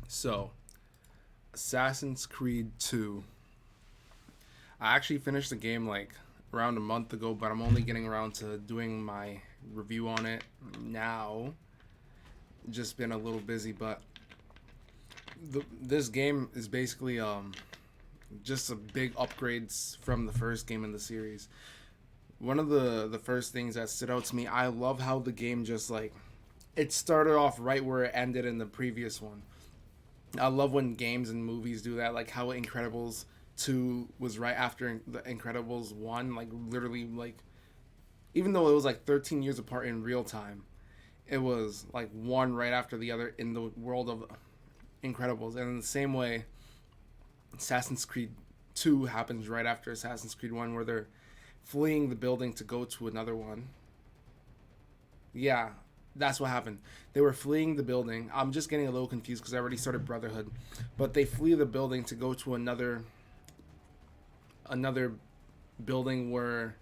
So, Assassin's Creed 2. I actually finished the game like around a month ago, but I'm only getting around to doing my review on it now. Just been a little busy, but this game is basically just a big upgrades from the first game in the series. One of the first things that stood out to me, I love how the game just like it started off right where it ended in the previous one. I love when games and movies do that, like how Incredibles 2 was right after the Incredibles 1, like literally like even though it was like 13 years apart in real time, it was like one right after the other in the world of Incredibles. And in the same way, Assassin's Creed 2 happens right after Assassin's Creed 1 where they're fleeing the building to go to another one. Yeah, that's what happened. They were fleeing the building. I'm just getting a little confused because I already started Brotherhood, but they flee the building to go to another building where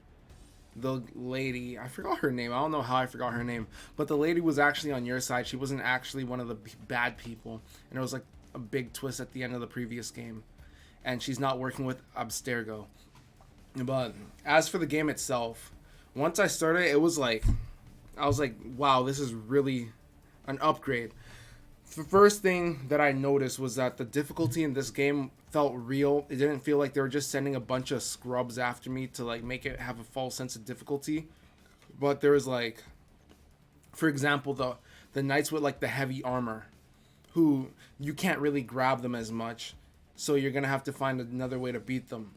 the lady, I forgot her name. I don't know how I forgot her name, but the lady was actually on your side. She wasn't actually one of the bad people, and it was like a big twist at the end of the previous game. And she's not working with Abstergo. But as for the game itself, once I started, it was like I was like, wow, this is really an upgrade. The first thing that I noticed was that the difficulty in this game felt real. It didn't feel like they were just sending a bunch of scrubs after me to like make it have a false sense of difficulty. But there was like, for example, the knights with like the heavy armor, who you can't really grab them as much, so you're gonna have to find another way to beat them.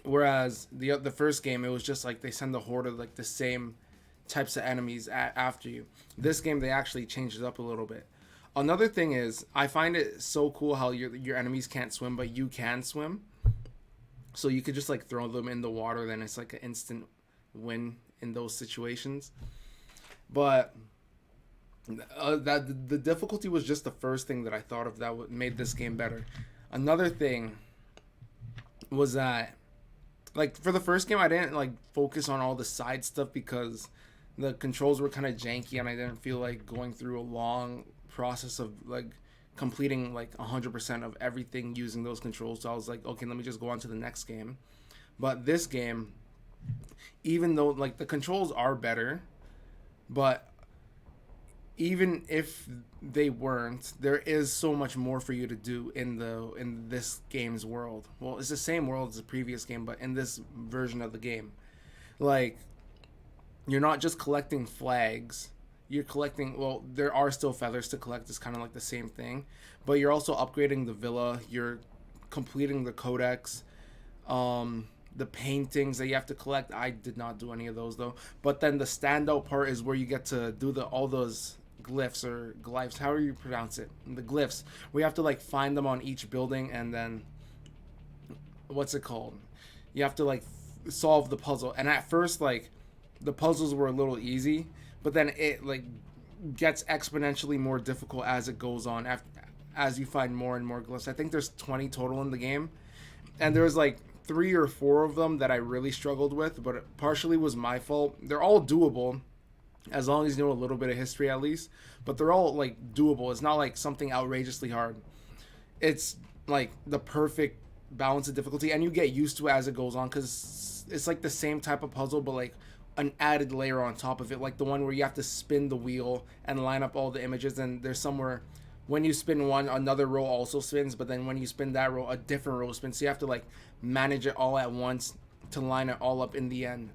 Whereas the first game, it was just like they send a horde of like the same types of enemies after you. This game they actually changed it up a little bit. Another thing is I find it so cool how your enemies can't swim, but you can swim. So you could just like throw them in the water, then it's like an instant win in those situations. But that the difficulty was just the first thing that I thought of that made this game better. Another thing was that like for the first game I didn't like focus on all the side stuff because the controls were kind of janky and I didn't feel like going through a long process of like completing like 100% of everything using those controls. So I was like, okay, let me just go on to the next game. But this game, even though like the controls are better, but even if they weren't, there is so much more for you to do in this game's world. Well, it's the same world as the previous game, but in this version of the game, like you're not just collecting flags. You're collecting. Well, there are still feathers to collect. It's kind of like the same thing, but you're also upgrading the villa. You're completing the codex. The paintings that you have to collect. I did not do any of those though. But then the standout part is where you get to do the all those glyphs or glyphs, however you pronounce it. The glyphs. We have to like find them on each building and then what's it called? You have to like solve the puzzle. And at first like the puzzles were a little easy, but then it like gets exponentially more difficult as it goes on as you find more and more glyphs. I think there's 20 total in the game, and there's like 3 or 4 of them that I really struggled with, but it partially was my fault. They're all doable as long as you know a little bit of history at least, but they're all like doable. It's not like something outrageously hard. It's like the perfect balance of difficulty, and you get used to it as it goes on because it's like the same type of puzzle, but like an added layer on top of it, like the one where you have to spin the wheel and line up all the images, and there's somewhere when you spin one, another row also spins, but then when you spin that row, a different row spins. So you have to like manage it all at once to line it all up in the end.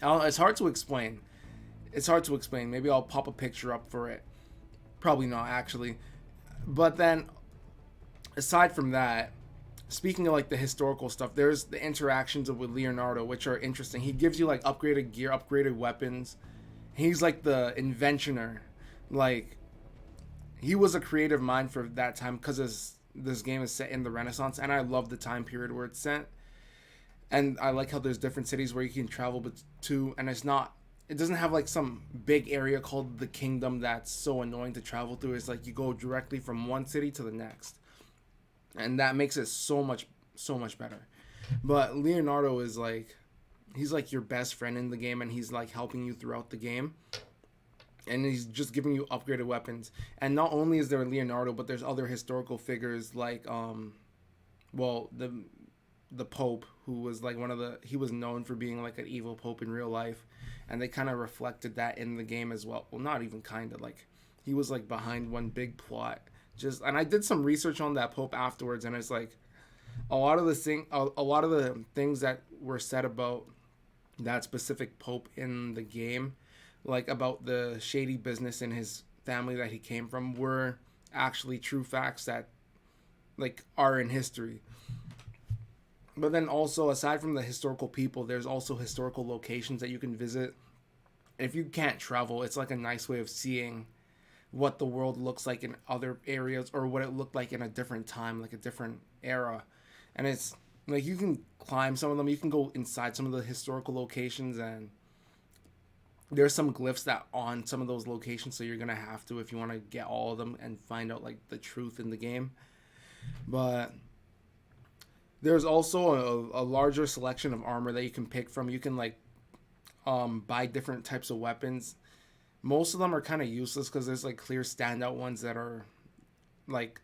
It's hard to explain. It's hard to explain. Maybe I'll pop a picture up for it. Probably not actually. But then aside from that, speaking of like the historical stuff, there's the interactions with Leonardo, which are interesting. He gives you like upgraded gear, upgraded weapons. He's like the inventioner. Like he was a creative mind for that time because this game is set in the Renaissance, and I love the time period where it's set. And I like how there's different cities where you can travel to, and it doesn't have like some big area called the kingdom that's so annoying to travel through. It's like you go directly from one city to the next, and that makes it so much better. But Leonardo is like he's like your best friend in the game, and he's like helping you throughout the game. and he's just giving you upgraded weapons. And not only is there Leonardo, but there's other historical figures like well, the Pope, who was like he was known for being like an evil Pope in real life, and they kind of reflected that in the game as well. Well, not even kind of, like he was like behind one big plot. Just, and I did some research on that Pope afterwards, and it's like a lot of the things that were said about that specific Pope in the game, like about the shady business in his family that he came from, were actually true facts that like are in history. But then also, aside from the historical people, there's also historical locations that you can visit. If you can't travel, it's like a nice way of seeing what the world looks like in other areas, or what it looked like in a different time, like a different era. And it's like you can climb some of them, you can go inside some of the historical locations, and there's some glyphs that on some of those locations, so you're gonna have to, if you want to get all of them and find out like the truth in the game. But there's also a larger selection of armor that you can pick from. You can like buy different types of weapons. Most of them are kind of useless because there's like clear standout ones that are like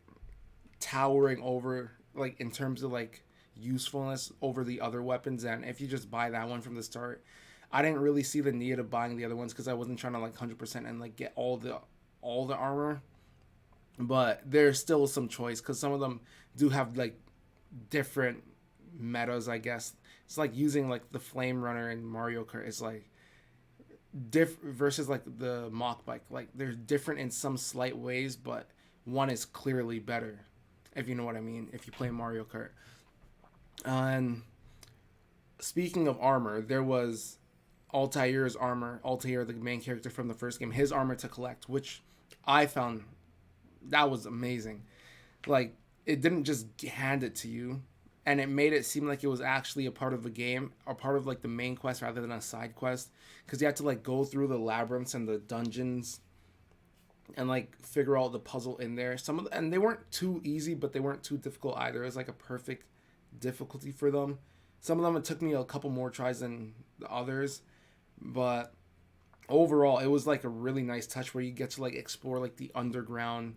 towering over, like in terms of like usefulness over the other weapons. And if you just buy that one from the start, I didn't really see the need of buying the other ones because I wasn't trying to like 100% and like get all the armor. But there's still some choice because some of them do have like different metas, I guess. It's like using like the flame runner in Mario Kart. It's like versus like the mock bike. Like they're different in some slight ways, but one is clearly better, if you know what I mean, if you play Mario Kart. And speaking of armor, there was Altair's armor. Altair, the main character from the first game, his armor to collect, which I found that was amazing. Like, it didn't just hand it to you, and it made it seem like it was actually a part of the game, or part of like the main quest rather than a side quest, because you had to like go through the labyrinths and the dungeons and like figure out the puzzle in there. And they weren't too easy, but they weren't too difficult either. It was like a perfect difficulty for them. Some of them, it took me a couple more tries than the others, but overall it was like a really nice touch where you get to like explore like the underground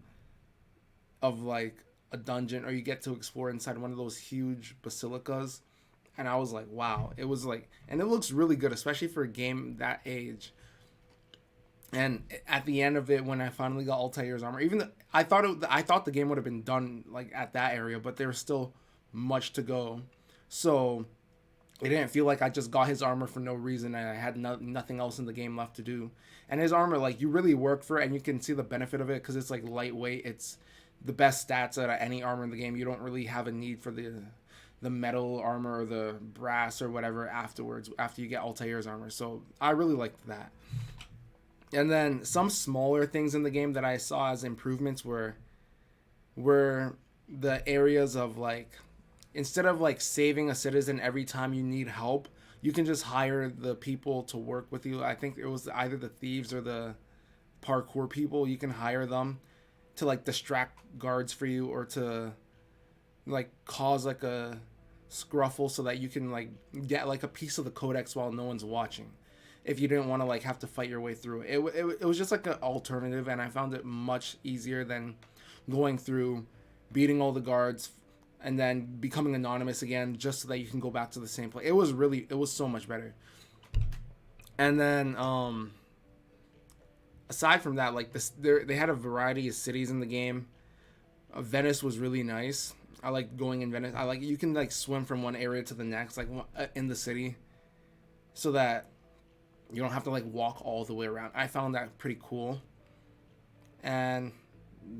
of like a dungeon, or you get to explore inside one of those huge basilicas. And I was like, wow, it was like, and it looks really good, especially for a game that age. And at the end of it, when I finally got Altair's armor, even though I thought the game would have been done like at that area, but there was still much to go. So it didn't feel like I just got his armor for no reason and I had nothing else in the game left to do. And his armor, like, you really work for it, and you can see the benefit of it because it's like lightweight. It's the best stats out of any armor in the game. You don't really have a need for the metal armor or the brass or whatever afterwards, after you get Altair's armor. So I really liked that. And then some smaller things in the game that I saw as improvements were the areas of like, instead of like saving a citizen every time you need help, you can just hire the people to work with you. I think it was either the thieves or the parkour people. You can hire them to like distract guards for you, or to like cause like a scruffle so that you can like get like a piece of the codex while no one's watching, if you didn't want to like have to fight your way through it. It was just like an alternative, and I found it much easier than going through, beating all the guards, and then becoming anonymous again just so that you can go back to the same place. It was so much better. And then aside from that, like they had a variety of cities in the game. Venice was really nice. I like going in Venice. I like, you can like swim from one area to the next, like in the city, so that you don't have to like walk all the way around. I found that pretty cool. And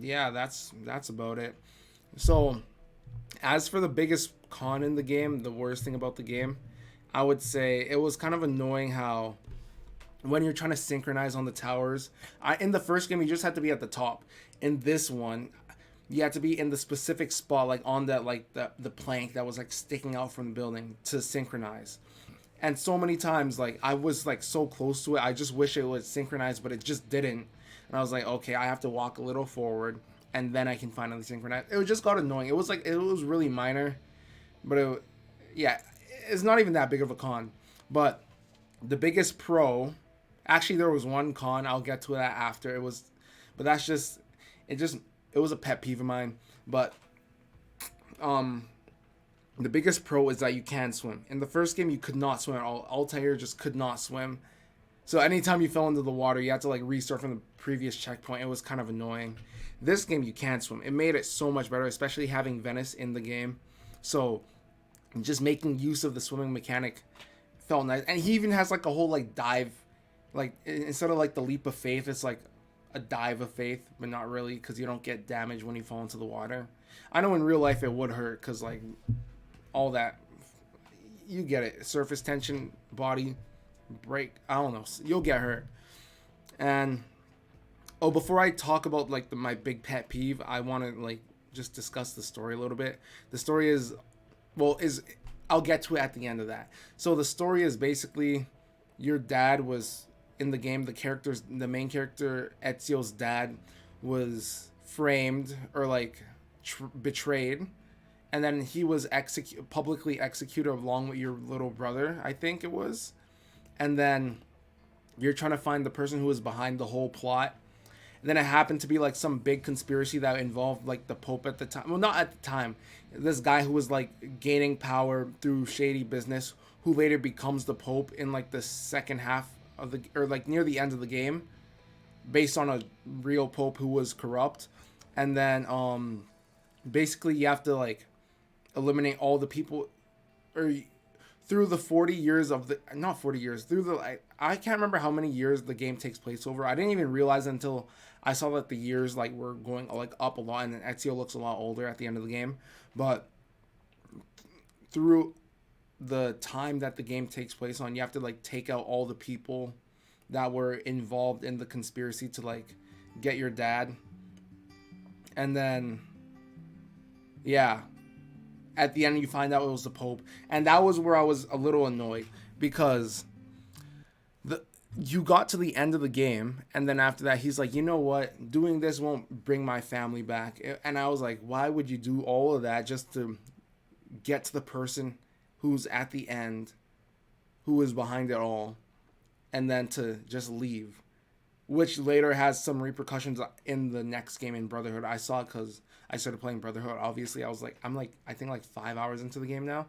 yeah, that's about it. So as for the biggest con in the game, the worst thing about the game, I would say it was kind of annoying how when you're trying to synchronize on the towers, in the first game you just had to be at the top. In this one, you had to be in the specific spot, like on that, like the plank that was like sticking out from the building to synchronize. And so many times, like, I was like so close to it, I just wish it would synchronize, but it just didn't. And I was like, okay, I have to walk a little forward, and then I can finally synchronize. It just got annoying. It was like, it was really minor, but yeah, it's not even that big of a con. But the biggest pro, Actually, there was one con. I'll get to that after. But that's just it was a pet peeve of mine. But um, the biggest pro is that you can swim. In the first game, you could not swim at all. Altair just could not swim. So anytime you fell into the water, you had to like restart from the previous checkpoint. It was kind of annoying. This game, you can swim. It made it so much better, especially having Venice in the game. So just making use of the swimming mechanic felt nice. And he even has like a whole like dive, like instead of like the leap of faith, it's like a dive of faith, but not really, because you don't get damage when you fall into the water. I know in real life it would hurt, because like all that, you get it, surface tension, body break, I don't know, you'll get hurt. And oh, before I talk about like my big pet peeve, I want to like just discuss the story a little bit. The story is, I'll get to it at the end of that. So the story is basically your dad was in the game. The main character Ezio's dad was framed or like betrayed, and then he was publicly executed along with your little brother, I think it was. And then you're trying to find the person who was behind the whole plot. And then it happened to be like some big conspiracy that involved like the Pope at the time. Well, not at the time. This guy who was like gaining power through shady business, who later becomes the Pope in like the second half of the, or like near the end of the game, based on a real Pope who was corrupt. And then basically you have to like eliminate all the people, or through the 40 years of the, not 40 years, through the, I can't remember how many years the game takes place over. I didn't even realize until I saw that the years like were going like up a lot, and then Ezio looks a lot older at the end of the game. But through the time that the game takes place on, you have to like take out all the people that were involved in the conspiracy to like get your dad. And then yeah, at the end you find out it was the Pope, and that was where I was a little annoyed, because you got to the end of the game, and then after that he's like, you know what, doing this won't bring my family back. And I was like, why would you do all of that just to get to the person who's at the end, who is behind it all, and then to just leave? Which later has some repercussions in the next game in Brotherhood. I saw it because I started playing Brotherhood. Obviously, I think like 5 hours into the game now.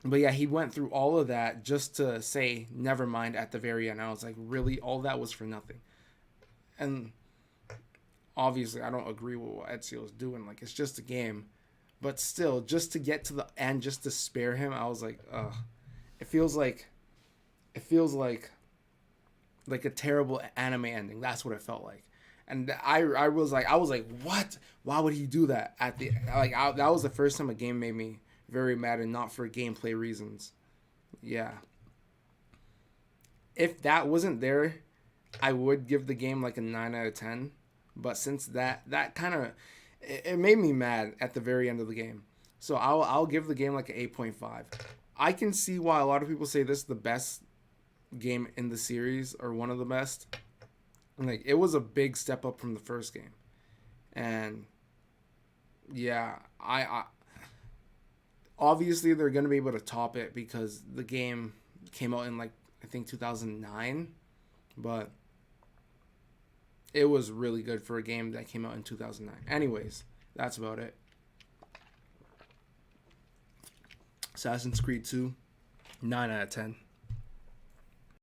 But yeah, he went through all of that just to say never mind at the very end. I was like, really? All that was for nothing? And obviously, I don't agree with what Ezio's doing. Like, it's just a game. But still, just to get to the end, just to spare him, I was like, ugh. It feels like a terrible anime ending. That's what it felt like. And I was like, what? Why would he do that at the that was the first time a game made me very mad, and not for gameplay reasons. Yeah. If that wasn't there, I would give the game like a 9 out of 10. But since that kind of, it made me mad at the very end of the game. So I'll give the game like an 8.5. I can see why a lot of people say this is the best game in the series, or one of the best. Like, it was a big step up from the first game. And yeah, I obviously they're going to be able to top it, because the game came out in like, I think 2009, but it was really good for a game that came out in 2009. Anyways, that's about it. Assassin's Creed 2, 9 out of 10.